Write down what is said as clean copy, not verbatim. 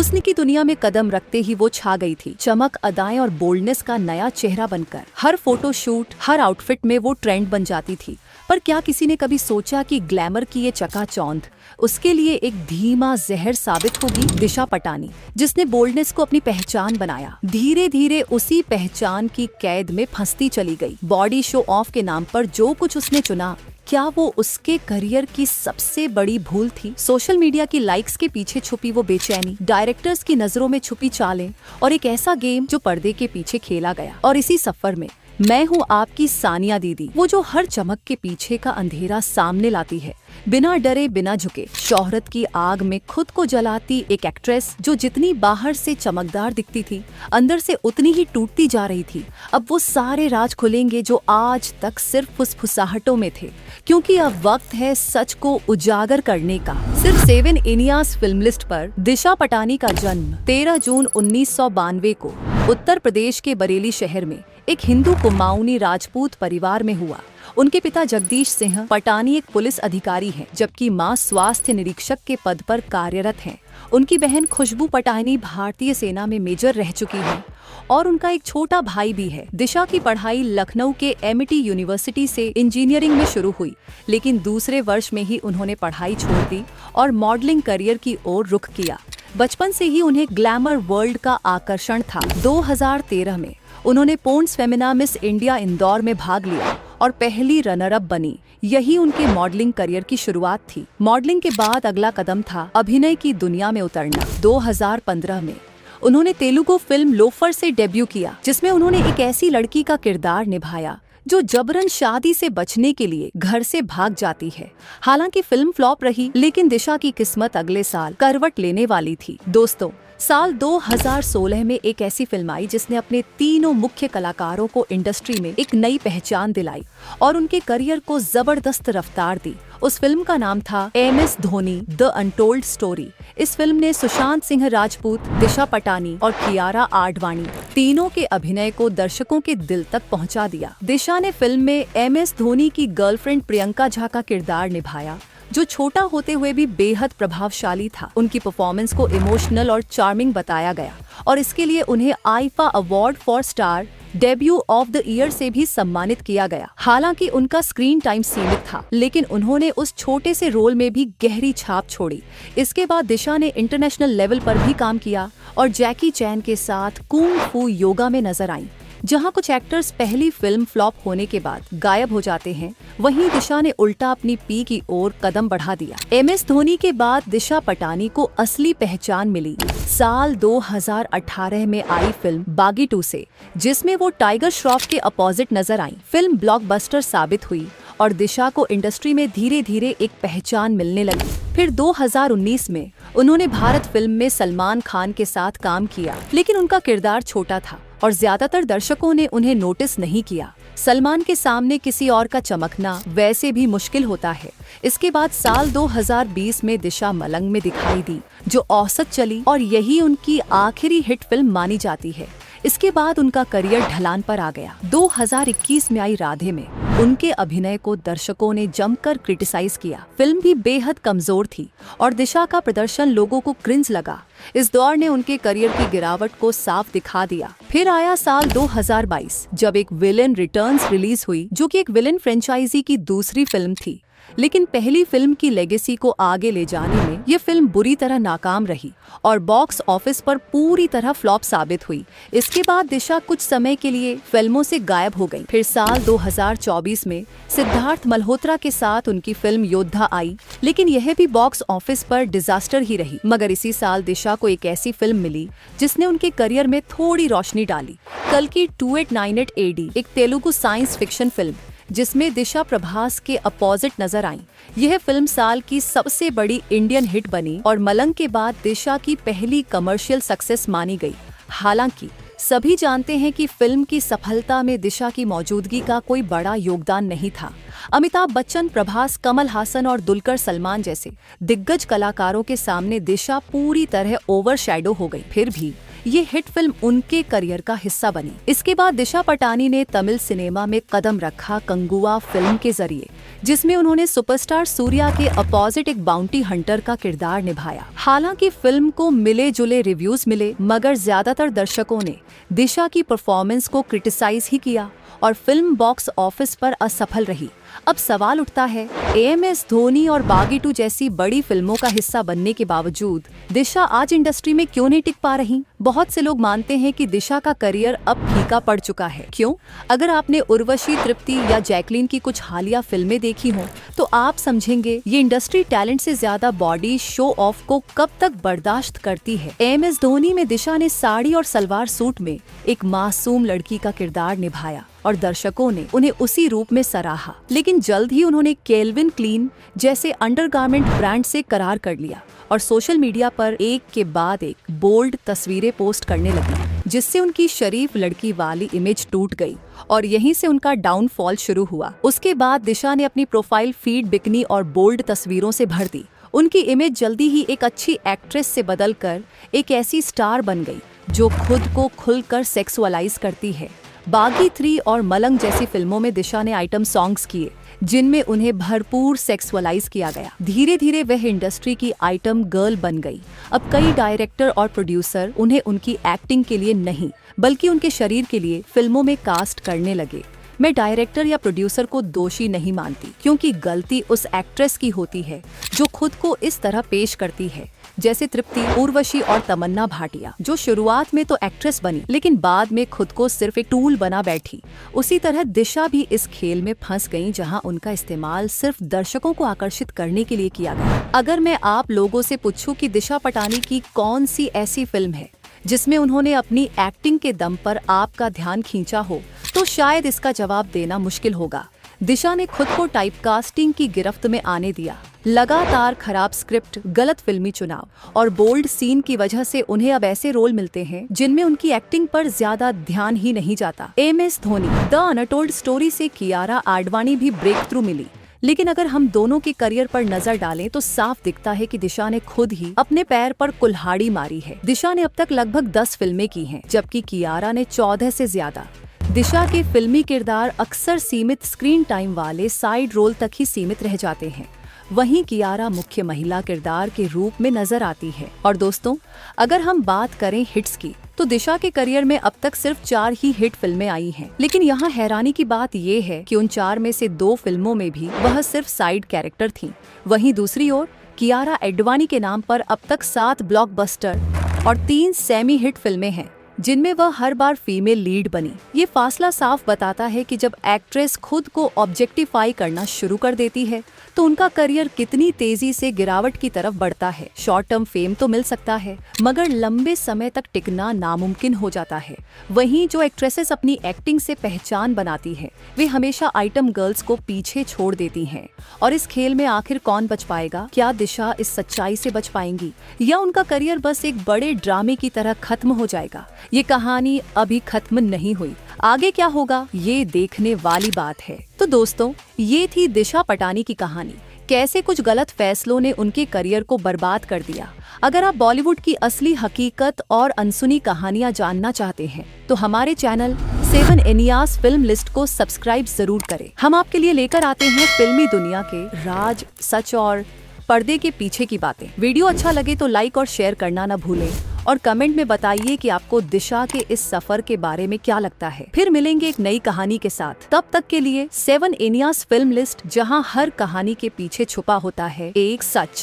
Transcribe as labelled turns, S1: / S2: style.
S1: हुस्न की दुनिया में कदम रखते ही वो छा गई थी, चमक, अदाएं और बोल्डनेस का नया चेहरा बनकर। हर फोटो शूट, हर आउटफिट में वो ट्रेंड बन जाती थी। पर क्या किसी ने कभी सोचा कि ग्लैमर की ये चकाचौंध उसके लिए एक धीमा जहर साबित होगी? दिशा पटानी, जिसने बोल्डनेस को अपनी पहचान बनाया, धीरे धीरे उसी पहचान की कैद में फंसती चली गई। बॉडी शो ऑफ के नाम पर जो कुछ उसने चुना, क्या वो उसके करियर की सबसे बड़ी भूल थी? सोशल मीडिया की लाइक्स के पीछे छुपी वो बेचैनी, डायरेक्टर्स की नजरों में छुपी चालें और एक ऐसा गेम जो पर्दे के पीछे खेला गया। और इसी सफर में मैं हूँ आपकी सानिया दीदी, वो जो हर चमक के पीछे का अंधेरा सामने लाती है, बिना डरे बिना झुके। शोहरत की आग में खुद को जलाती एक एक्ट्रेस जो जितनी बाहर से चमकदार दिखती थी, अंदर से उतनी ही टूटती जा रही थी। अब वो सारे राज खुलेंगे जो आज तक सिर्फ फुसफुसाहटों में थे, क्योंकि अब वक्त है सच को उजागर करने का। सिर्फ 7 इंडियाज फिल्म लिस्ट पर दिशा पटानी का जन्म 13 जून 1992 को उत्तर प्रदेश के बरेली शहर में एक हिंदू कुमाऊनी राजपूत परिवार में हुआ। उनके पिता जगदीश सिंह पटानी एक पुलिस अधिकारी हैं, जबकि मां स्वास्थ्य निरीक्षक के पद पर कार्यरत हैं। उनकी बहन खुशबू पटानी भारतीय सेना में मेजर रह चुकी है और उनका एक छोटा भाई भी है। दिशा की पढ़ाई लखनऊ के एमिटी यूनिवर्सिटी से इंजीनियरिंग में शुरू हुई, लेकिन दूसरे वर्ष में ही उन्होंने पढ़ाई छोड़ दी और मॉडलिंग करियर की ओर रुख किया। बचपन से ही उन्हें ग्लैमर वर्ल्ड का आकर्षण था। 2013 में उन्होंने Pond's Femina Miss India Indore में भाग लिया और पहली रनर अप बनी। यही उनके मॉडलिंग करियर की शुरुआत थी। मॉडलिंग के बाद अगला कदम था अभिनय की दुनिया में उतरना। 2015 में उन्होंने तेलुगु फिल्म लोफर से डेब्यू किया, जिसमें उन्होंने एक ऐसी लड़की का किरदार निभाया जो जबरन शादी से बचने के लिए घर से भाग जाती है। हालांकि फिल्म फ्लॉप रही, लेकिन दिशा की किस्मत अगले साल करवट लेने वाली थी। दोस्तों, साल 2016 में एक ऐसी फिल्म आई जिसने अपने तीनों मुख्य कलाकारों को इंडस्ट्री में एक नई पहचान दिलाई और उनके करियर को जबरदस्त रफ्तार दी। उस फिल्म का नाम था MS Dhoni the untold story. इस फिल्म ने सुशांत सिंह राजपूत, दिशा पटानी और कियारा आडवाणी तीनों के अभिनय को दर्शकों के दिल तक पहुंचा दिया। दिशा ने फिल्म में MS धोनी की गर्लफ्रेंड प्रियंका झा का किरदार निभाया, जो छोटा होते हुए भी बेहद प्रभावशाली था। उनकी परफॉर्मेंस को इमोशनल और चार्मिंग बताया गया और इसके लिए उन्हें IIFA award for star debut of the year से भी सम्मानित किया गया। हालांकि उनका स्क्रीन टाइम सीमित था, लेकिन उन्होंने उस छोटे से रोल में भी गहरी छाप छोड़ी। इसके बाद दिशा ने इंटरनेशनल लेवल पर भी काम किया और जैकी चैन के साथ कुंग फू योगा में नजर आई। जहां कुछ एक्टर्स पहली फिल्म फ्लॉप होने के बाद गायब हो जाते हैं, वहीं दिशा ने उल्टा अपनी पी की ओर कदम बढ़ा दिया। MS धोनी के बाद दिशा पटानी को असली पहचान मिली साल 2018 में आई फिल्म बागी 2 से, जिसमें वो टाइगर श्रॉफ के अपोजिट नजर आई। फिल्म ब्लॉकबस्टर साबित हुई और दिशा को इंडस्ट्री में धीरे धीरे एक पहचान मिलने लगी। फिर 2019 में उन्होंने भारत फिल्म में सलमान खान के साथ काम किया, लेकिन उनका किरदार छोटा था और ज्यादातर दर्शकों ने उन्हें नोटिस नहीं किया। सलमान के सामने किसी और का चमकना वैसे भी मुश्किल होता है। इसके बाद साल 2020 में दिशा मलंग में दिखाई दी, जो औसत चली और यही उनकी आखिरी हिट फिल्म मानी जाती है। इसके बाद उनका करियर ढलान पर आ गया। 2021 में आई राधे में उनके अभिनय को दर्शकों ने जमकर क्रिटिसाइज किया। फिल्म भी बेहद कमजोर थी और दिशा का प्रदर्शन लोगों को क्रिंज लगा। इस दौर ने उनके करियर की गिरावट को साफ दिखा दिया। फिर आया साल 2022, जब एक विलेन रिटर्न्स रिलीज हुई, जो कि एक विलेन फ्रेंचाइजी की दूसरी फिल्म थी। लेकिन पहली फिल्म की लेगेसी को आगे ले जाने में ये फिल्म बुरी तरह नाकाम रही और बॉक्स ऑफिस पर पूरी तरह फ्लॉप साबित हुई। इसके बाद दिशा कुछ समय के लिए फिल्मों से गायब हो गई। फिर साल 2024 में सिद्धार्थ मल्होत्रा के साथ उनकी फिल्म योद्धा आई, लेकिन यह भी बॉक्स ऑफिस पर डिजास्टर ही रही। मगर इसी साल दिशा को एक ऐसी फिल्म मिली जिसने उनके करियर में थोड़ी रोशनी डाली। कल्कि 2898 AD, एक तेलुगु साइंस फिक्शन फिल्म जिसमें दिशा प्रभास के अपोजिट नजर आई। यह फिल्म साल की सबसे बड़ी इंडियन हिट बनी और मलंग के बाद दिशा की पहली कमर्शियल सक्सेस मानी गई। हालांकि सभी जानते हैं कि फिल्म की सफलता में दिशा की मौजूदगी का कोई बड़ा योगदान नहीं था। अमिताभ बच्चन, प्रभास, कमल हासन और दुलकर सलमान जैसे दिग्गज कलाकारों के सामने दिशा पूरी तरह ओवरशैडो हो गई। फिर भी ये हिट फिल्म उनके करियर का हिस्सा बनी। इसके बाद दिशा पटानी ने तमिल सिनेमा में कदम रखा कंगुआ फिल्म के जरिए। जिसमें उन्होंने सुपरस्टार सूर्या के अपोजिट एक बाउंटी हंटर का किरदार निभाया। हालांकि फिल्म को मिले जुले रिव्यूज मिले, मगर ज्यादातर दर्शकों ने दिशा की परफॉर्मेंस को क्रिटिसाइज ही किया और फिल्म बॉक्स ऑफिस पर असफल रही। अब सवाल उठता है, एएमएस धोनी और बागी 2 जैसी बड़ी फिल्मों का हिस्सा बनने के बावजूद दिशा आज इंडस्ट्री में क्यों नहीं टिक पा रही? बहुत से लोग मानते हैं कि दिशा का करियर अब फीका पड़ चुका है। क्यों? अगर आपने उर्वशी, तृप्ति या जैकलीन की कुछ हालिया फिल्में देखी हों तो आप समझेंगे ये इंडस्ट्री टैलेंट से ज्यादा बॉडी शो ऑफ को कब तक बर्दाश्त करती है। एएमएस धोनी में दिशा ने साड़ी और सलवार सूट में एक मासूम लड़की का किरदार निभाया और दर्शकों ने उन्हें उसी रूप में सराहा। लेकिन जल्द ही उन्होंने केल्विन क्लीन जैसे अंडरगारमेंट ब्रांड से करार कर लिया और सोशल मीडिया पर एक के बाद एक बोल्ड तस्वीरें पोस्ट करने लगी, जिससे उनकी शरीफ लड़की वाली इमेज टूट गई और यहीं से उनका डाउनफॉल शुरू हुआ। उसके बाद दिशा ने अपनी प्रोफाइल फीड बिकनी और बोल्ड तस्वीरों से भर दी। उनकी इमेज जल्दी ही एक अच्छी एक्ट्रेस से बदलकर एक ऐसी स्टार बन गई जो खुद को खुलकर सेक्सुअलाइज करती है। बागी 3 और मलंग जैसी फिल्मों में दिशा ने आइटम सॉन्ग्स किए जिनमें उन्हें भरपूर सेक्सुअलाइज किया गया। धीरे धीरे वह इंडस्ट्री की आइटम गर्ल बन गई। अब कई डायरेक्टर और प्रोड्यूसर उन्हें उनकी एक्टिंग के लिए नहीं बल्कि उनके शरीर के लिए फिल्मों में कास्ट करने लगे। मैं डायरेक्टर या प्रोड्यूसर को दोषी नहीं मानती, क्योंकि गलती उस एक्ट्रेस की होती है जो खुद को इस तरह पेश करती है, जैसे तृप्ति, उर्वशी और तमन्ना भाटिया, जो शुरुआत में तो एक्ट्रेस बनी लेकिन बाद में खुद को सिर्फ एक टूल बना बैठी। उसी तरह दिशा भी इस खेल में फंस गईं, जहां उनका इस्तेमाल सिर्फ दर्शकों को आकर्षित करने के लिए किया गया। अगर मैं आप लोगों से पूछूं कि दिशा पटानी की कौन सी ऐसी फिल्म है जिसमें उन्होंने अपनी एक्टिंग के दम पर आपका ध्यान खींचा हो, तो शायद इसका जवाब देना मुश्किल होगा। दिशा ने खुद को टाइपकास्टिंग की गिरफ्त में आने दिया। लगातार खराब स्क्रिप्ट, गलत फिल्मी चुनाव और बोल्ड सीन की वजह से उन्हें अब ऐसे रोल मिलते हैं जिनमें उनकी एक्टिंग पर ज्यादा ध्यान ही नहीं जाता। AMS Dhoni, the untold story से कियारा आडवाणी भी ब्रेक थ्रू मिली, लेकिन अगर हम दोनों के करियर पर नजर डालें तो साफ दिखता है कि दिशा ने खुद ही अपने पैर पर कुल्हाड़ी मारी है। दिशा ने अब तक लगभग 10 फिल्में की हैं, जबकि कियारा ने 14 से ज्यादा। दिशा के फिल्मी किरदार अक्सर सीमित स्क्रीन टाइम वाले साइड रोल तक ही सीमित रह जाते हैं, वहीं कियारा मुख्य महिला किरदार के रूप में नजर आती है। और दोस्तों, अगर हम बात करें हिट्स की, तो दिशा के करियर में अब तक सिर्फ 4 ही हिट फिल्में आई हैं। लेकिन यहाँ हैरानी की बात ये है कि उन 4 में से 2 फिल्मों में भी वह सिर्फ साइड कैरेक्टर थीं। वहीं दूसरी ओर कियारा एडवाणी के नाम पर अब तक 7 ब्लॉकबस्टर और 3 सेमी हिट फिल्में हैं, जिनमें वह हर बार फीमेल लीड बनी। ये फासला साफ बताता है कि जब एक्ट्रेस खुद को ऑब्जेक्टिफाई करना शुरू कर देती है तो उनका करियर कितनी तेजी से गिरावट की तरफ बढ़ता है। शॉर्ट टर्म फेम तो मिल सकता है, मगर लंबे समय तक टिकना नामुमकिन हो जाता है। वहीं जो एक्ट्रेसेस अपनी एक्टिंग से पहचान बनाती है, वे हमेशा आइटम गर्ल्स को पीछे छोड़ देती हैं। और इस खेल में आखिर कौन बच पाएगा? क्या दिशा इस सच्चाई से बच पाएंगी, या उनका करियर बस एक बड़े ड्रामे की तरह खत्म हो जाएगा? ये कहानी अभी खत्म नहीं हुई। आगे क्या होगा, ये देखने वाली बात है। तो दोस्तों, ये थी दिशा पटानी की कहानी। कैसे कुछ गलत फैसलों ने उनके करियर को बर्बाद कर दिया। अगर आप बॉलीवुड की असली हकीकत और अनसुनी कहानियां जानना चाहते हैं तो हमारे चैनल 7 एनियास फिल्म लिस्ट को सब्सक्राइब जरूर करें। हम आपके लिए लेकर आते हैं फिल्मी दुनिया के राज, सच और पर्दे के पीछे की बातें। वीडियो अच्छा लगे तो लाइक और शेयर करना न भूलें और कमेंट में बताइए कि आपको दिशा के इस सफर के बारे में क्या लगता है। फिर मिलेंगे एक नई कहानी के साथ। तब तक के लिए 7 एनियास फिल्म लिस्ट, जहां हर कहानी के पीछे छुपा होता है एक सच।